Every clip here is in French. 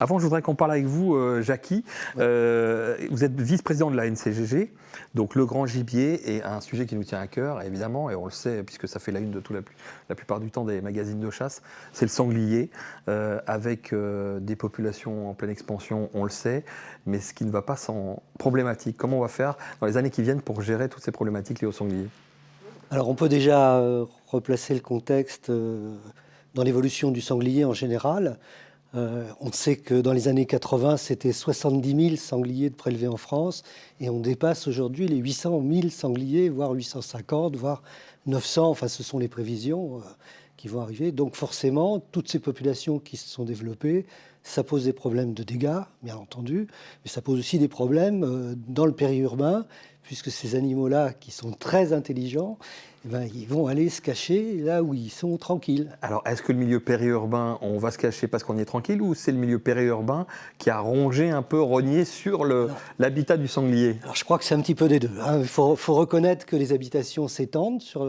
Avant, je voudrais qu'on parle avec vous, Jacky. Vous êtes vice-président de la NCGG, donc le grand gibier est un sujet qui nous tient à cœur, évidemment, et on le sait puisque ça fait la une de la plupart du temps des magazines de chasse. C'est le sanglier, avec des populations en pleine expansion, on le sait, mais ce qui ne va pas sans problématique. Comment on va faire dans les années qui viennent pour gérer toutes ces problématiques liées au sanglier? Alors on peut déjà replacer le contexte dans l'évolution du sanglier en général. On sait que dans les années 80, c'était 70 000 sangliers de prélevés en France et on dépasse aujourd'hui les 800 000 sangliers, voire 850, voire 900. Enfin, ce sont les prévisions qui vont arriver. Donc forcément, toutes ces populations qui se sont développées, ça pose des problèmes de dégâts, bien entendu, mais ça pose aussi des problèmes dans le périurbain, puisque ces animaux-là, qui sont très intelligents, eh ben, ils vont aller se cacher là où ils sont tranquilles. Alors, est-ce que le milieu périurbain, on va se cacher parce qu'on y est tranquille, ou c'est le milieu périurbain qui a rongé un peu, rogné sur l'habitat du sanglier? Alors je crois que c'est un petit peu des deux, hein. Il faut reconnaître que les habitations s'étendent sur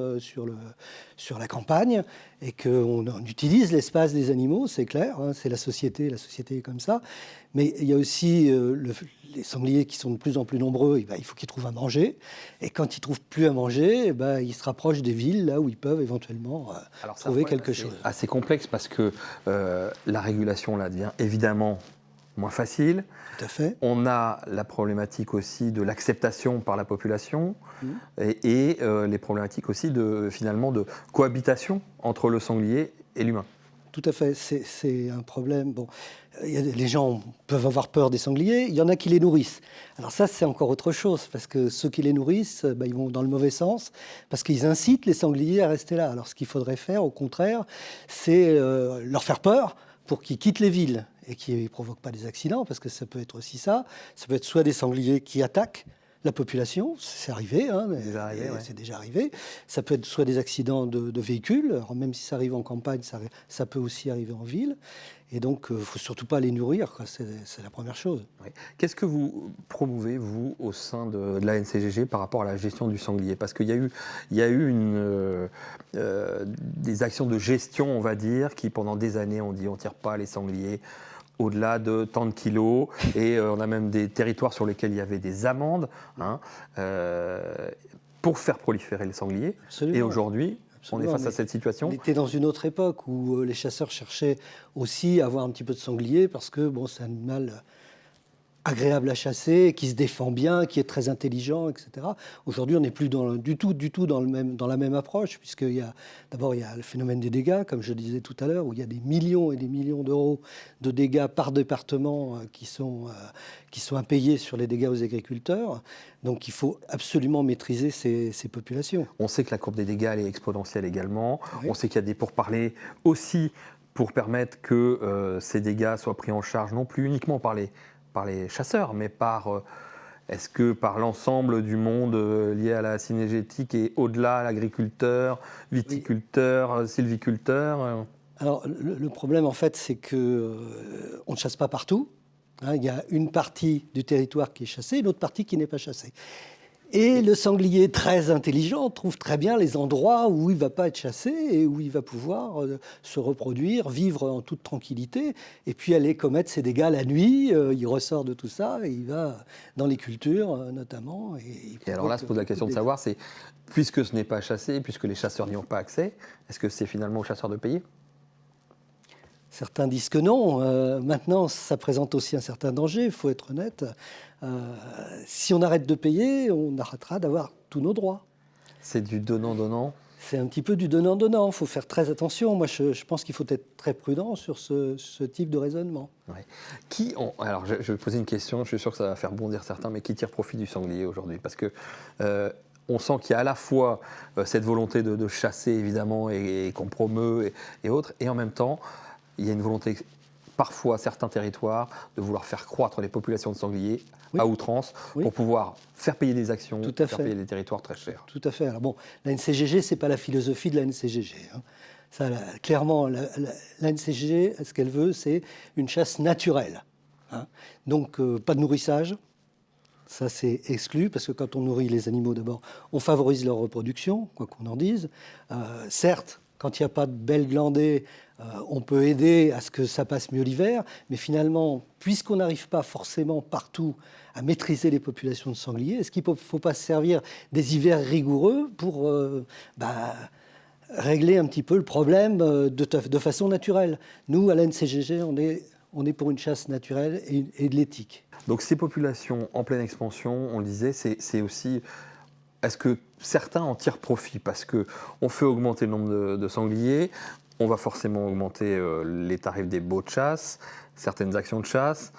la campagne et qu'on utilise l'espace des animaux, c'est clair, hein, c'est la société est comme ça. Mais il y a aussi les sangliers qui sont de plus en plus nombreux, il faut qu'ils trouvent à manger. Et quand ils ne trouvent plus à manger, ils se rapprochent des villes, là où ils peuvent éventuellement trouver quelque chose. C'est assez complexe parce que la régulation là devient évidemment moins facile. Tout à fait. On a la problématique aussi de l'acceptation par la population et les problématiques aussi finalement de cohabitation entre le sanglier et l'humain. Tout à fait, c'est un problème. Bon, les gens peuvent avoir peur des sangliers, il y en a qui les nourrissent. Alors ça, c'est encore autre chose, parce que ceux qui les nourrissent, ils vont dans le mauvais sens, parce qu'ils incitent les sangliers à rester là. Alors ce qu'il faudrait faire, au contraire, c'est leur faire peur pour qu'ils quittent les villes et qu'ils ne provoquent pas des accidents, parce que ça peut être aussi ça. Ça peut être soit des sangliers qui attaquent la population, c'est arrivé, hein, c'est déjà arrivé. Ça peut être soit des accidents de véhicules, alors même si ça arrive en campagne, ça peut aussi arriver en ville. Et donc, il ne faut surtout pas les nourrir, quoi. C'est la première chose. Oui. Qu'est-ce que vous promouvez, vous, au sein de la NCGG par rapport à la gestion du sanglier? Parce qu'il y a eu des actions de gestion, on va dire, qui pendant des années ont dit on ne tire pas les sangliers au-delà de tant de kilos, et on a même des territoires sur lesquels il y avait des amendes pour faire proliférer le sanglier. Absolument. Et aujourd'hui, on est face à Mais cette situation. on était dans une autre époque où les chasseurs cherchaient aussi à avoir un petit peu de sanglier parce que c'est un animal agréable à chasser, qui se défend bien, qui est très intelligent, etc. Aujourd'hui, on n'est plus du tout dans la même approche, puisqu'il d'abord il y a le phénomène des dégâts, comme je le disais tout à l'heure, où il y a des millions et des millions d'euros de dégâts par département qui sont impayés sur les dégâts aux agriculteurs. Donc il faut absolument maîtriser ces populations. On sait que la courbe des dégâts elle est exponentielle également. Oui. On sait qu'il y a des pourparlers aussi pour permettre que ces dégâts soient pris en charge, non plus uniquement par les chasseurs, mais est-ce que par l'ensemble du monde lié à la cynégétique et au-delà, l'agriculteur, viticulteur, sylviculteur? Alors le problème en fait, c'est que on ne chasse pas partout. Hein, il y a une partie du territoire qui est chassée, une autre partie qui n'est pas chassée. Et le sanglier très intelligent trouve très bien les endroits où il ne va pas être chassé et où il va pouvoir se reproduire, vivre en toute tranquillité, et puis aller commettre ses dégâts la nuit. Il ressort de tout ça et il va dans les cultures notamment. Et alors là se pose la question de savoir, c'est, puisque ce n'est pas chassé, puisque les chasseurs n'y ont pas accès, est-ce que c'est finalement aux chasseurs de payer? Certains disent que non. Maintenant, ça présente aussi un certain danger, il faut être honnête. Si on arrête de payer, on arrêtera d'avoir tous nos droits. C'est du donnant-donnant? C'est un petit peu du donnant-donnant. Il faut faire très attention. Moi, je pense qu'il faut être très prudent sur ce type de raisonnement. Ouais. Alors, je vais poser une question, je suis sûr que ça va faire bondir certains, mais qui tire profit du sanglier aujourd'hui? Parce que on sent qu'il y a à la fois cette volonté de chasser, évidemment, et qu'on promeut et autres, et en même temps, il y a une volonté, parfois, certains territoires, de vouloir faire croître les populations de sangliers à outrance pour pouvoir faire payer des actions, faire payer des territoires très chers. Tout à fait. Alors bon, la NCGG, ce n'est pas la philosophie de la NCGG. Hein. Ça, clairement, la NCGG, ce qu'elle veut, c'est une chasse naturelle. Hein. Donc, pas de nourrissage. Ça, c'est exclu, parce que quand on nourrit les animaux, d'abord, on favorise leur reproduction, quoi qu'on en dise. Certes, Quand il n'y a pas de belles glandées, on peut aider à ce que ça passe mieux l'hiver. Mais finalement, puisqu'on n'arrive pas forcément partout à maîtriser les populations de sangliers, est-ce qu'il ne faut pas se servir des hivers rigoureux pour régler un petit peu le problème de façon naturelle? Nous, à la NCGG, on est pour une chasse naturelle et de l'éthique. Donc ces populations en pleine expansion, on le disait, c'est aussi... Est-ce que certains en tirent profit? Parce qu'on fait augmenter le nombre de sangliers, on va forcément augmenter les tarifs des baux de chasse, certaines actions de chasse.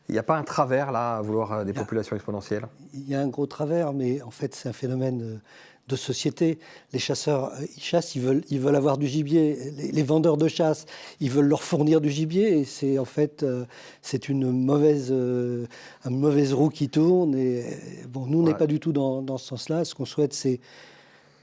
Il n'y a pas un travers là à vouloir des populations exponentielles? Il y a un gros travers, mais en fait c'est un phénomène de société. Les chasseurs, ils chassent, ils veulent avoir du gibier. Les vendeurs de chasse, ils veulent leur fournir du gibier. Et c'est en fait c'est une mauvaise roue qui tourne. Et bon, nous on n'est pas du tout dans ce sens-là. Ce qu'on souhaite, c'est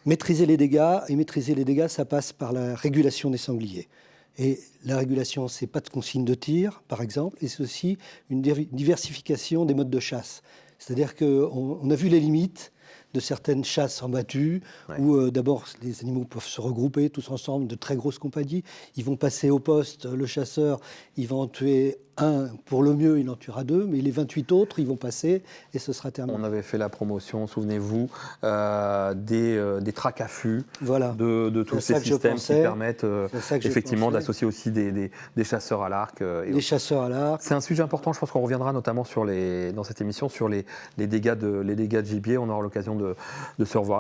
maîtriser les dégâts. Et maîtriser les dégâts, ça passe par la régulation des sangliers. Et la régulation, c'est pas de consigne de tir, par exemple, et c'est aussi une diversification des modes de chasse. C'est-à-dire qu'on a vu les limites de certaines chasses en battue, où d'abord les animaux peuvent se regrouper tous ensemble, de très grosses compagnies. Ils vont passer au poste, le chasseur, il va en tuer un, pour le mieux, il en tuera deux, mais les 28 autres, ils vont passer et ce sera terminé. On avait fait la promotion, souvenez-vous, des traques à fût, de tous ces systèmes qui permettent effectivement d'associer aussi des chasseurs à l'arc. Des chasseurs à l'arc. C'est un sujet important, je pense qu'on reviendra notamment dans cette émission sur les dégâts de gibier. On aura l'occasion de se revoir.